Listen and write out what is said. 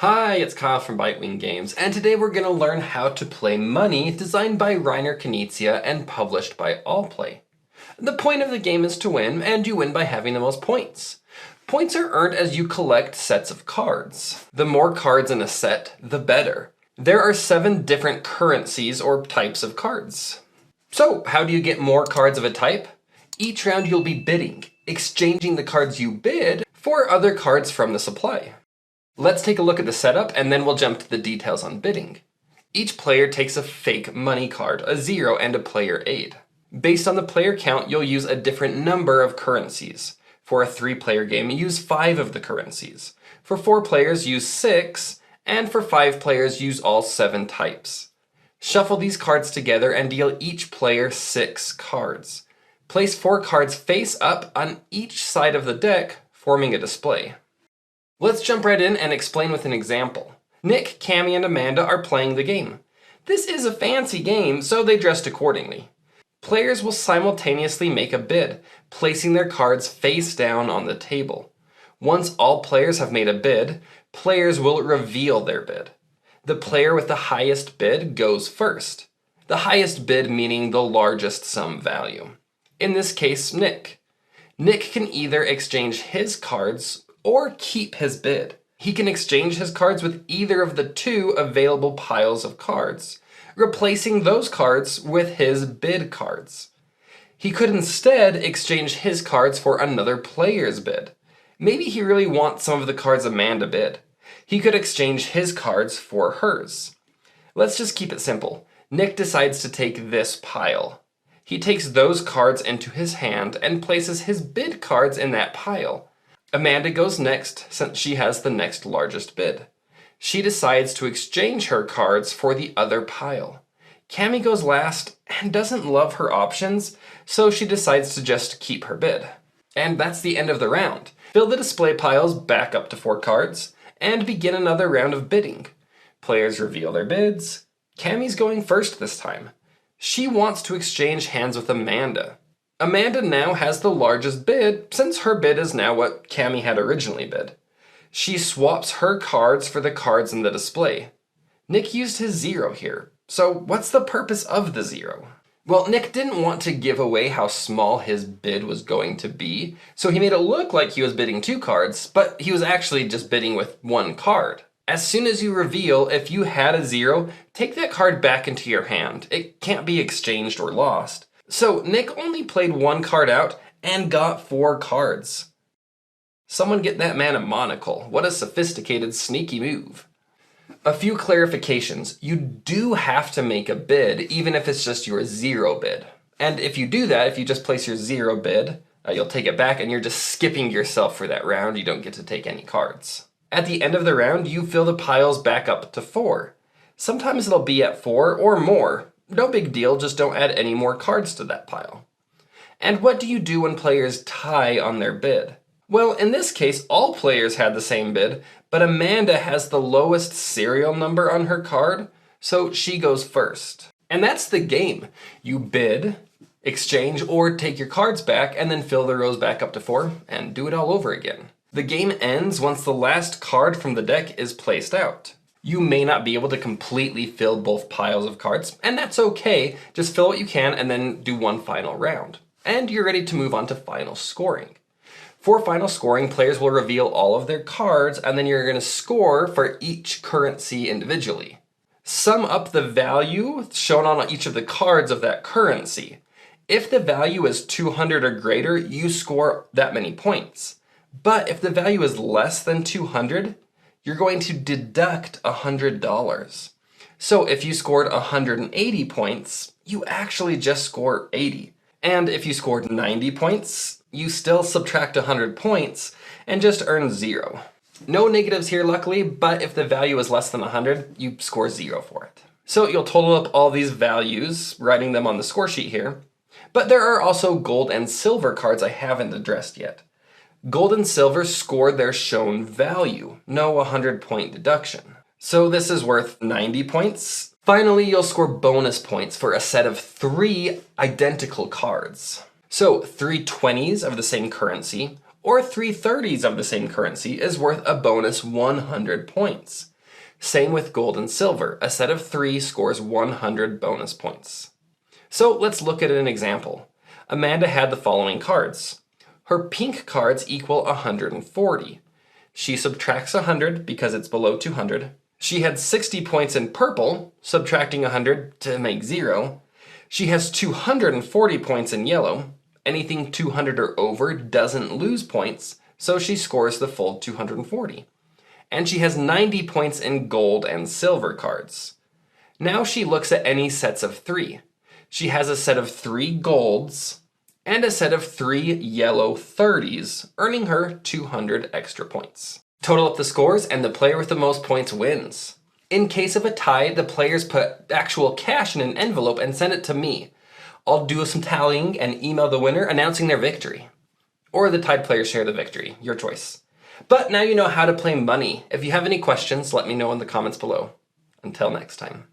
Hi, it's Kyle from Bitewing Games, and today we're going to learn how to play Money, designed by Reiner Knizia and published by Allplay. The point of the game is to win, and you win by having the most points. Points are earned as you collect sets of cards. The more cards in a set, the better. There are 7 different currencies or types of cards. So, how do you get more cards of a type? Each round you'll be bidding, exchanging the cards you bid for other cards from the supply. Let's take a look at the setup and then we'll jump to the details on bidding. Each player takes a fake money card, a 0 and a player aid. Based on the player count, you'll use a different number of currencies. For a 3-player game, use 5 of the currencies. For 4 players, use 6, and for 5 players, use all 7 types. Shuffle these cards together and deal each player 6 cards. Place 4 cards face up on each side of the deck, forming a display. Let's jump right in and explain with an example. Nick, Cammy, and Amanda are playing the game. This is a fancy game, so they dressed accordingly. Players will simultaneously make a bid, placing their cards face down on the table. Once all players have made a bid, players will reveal their bid. The player with the highest bid goes first. The highest bid meaning the largest sum value. In this case, Nick. Nick can either exchange his cards or keep his bid. He can exchange his cards with either of the 2 available piles of cards, replacing those cards with his bid cards. He could instead exchange his cards for another player's bid. Maybe he really wants some of the cards Amanda bid. He could exchange his cards for hers. Let's just keep it simple. Nick decides to take this pile. He takes those cards into his hand and places his bid cards in that pile. Amanda goes next since she has the next largest bid. She decides to exchange her cards for the other pile. Cammy goes last and doesn't love her options, so she decides to just keep her bid. And that's the end of the round. Fill the display piles back up to 4 cards, and begin another round of bidding. Players reveal their bids. Cammy's going first this time. She wants to exchange hands with Amanda. Amanda now has the largest bid, since her bid is now what Cammy had originally bid. She swaps her cards for the cards in the display. Nick used his 0 here, so what's the purpose of the 0? Well, Nick didn't want to give away how small his bid was going to be, so he made it look like he was bidding 2 cards, but he was actually just bidding with 1 card. As soon as you reveal, if you had a 0, take that card back into your hand. It can't be exchanged or lost. So Nick only played 1 card out and got 4 cards. Someone get that man a monocle. What a sophisticated, sneaky move. A few clarifications. You do have to make a bid, even if it's just your 0 bid. And if you do that, if you just place your 0 bid, you'll take it back and you're just skipping yourself for that round. You don't get to take any cards. At the end of the round, you fill the piles back up to 4. Sometimes it'll be at 4 or more. No big deal, just don't add any more cards to that pile. And what do you do when players tie on their bid? Well, in this case, all players had the same bid, but Amanda has the lowest serial number on her card, so she goes first. And that's the game. You bid, exchange, or take your cards back, and then fill the rows back up to 4, and do it all over again. The game ends once the last card from the deck is placed out. You may not be able to completely fill both piles of cards, and that's okay. Just fill what you can and then do 1 final round. And you're ready to move on to final scoring. For final scoring, players will reveal all of their cards, and then you're going to score for each currency individually. Sum up the value shown on each of the cards of that currency. If the value is 200 or greater, you score that many points. But if the value is less than 200, you're going to deduct $100. So if you scored 180 points, you actually just score 80. And if you scored 90 points, you still subtract 100 points and just earn 0. No negatives here, luckily, but if the value is less than 100, you score 0 for it. So you'll total up all these values, writing them on the score sheet here. But there are also gold and silver cards I haven't addressed yet. Gold and silver scored their shown value, no 100-point deduction. So this is worth 90 points. Finally, you'll score bonus points for a set of 3 identical cards. So 3 20s of the same currency, or 3 30s of the same currency is worth a bonus 100 points. Same with gold and silver. A set of 3 scores 100 bonus points. So let's look at an example. Amanda had the following cards. Her pink cards equal 140. She subtracts 100 because it's below 200. She had 60 points in purple, subtracting 100 to make 0. She has 240 points in yellow. Anything 200 or over doesn't lose points, so she scores the full 240. And she has 90 points in gold and silver cards. Now she looks at any sets of 3. She has a set of 3 golds and a set of 3 yellow 30s, earning her 200 extra points. Total up the scores and the player with the most points wins. In case of a tie, the players put actual cash in an envelope and send it to me. I'll do some tallying and email the winner announcing their victory. Or the tied players share the victory, your choice. But now you know how to play money. If you have any questions, let me know in the comments below. Until next time.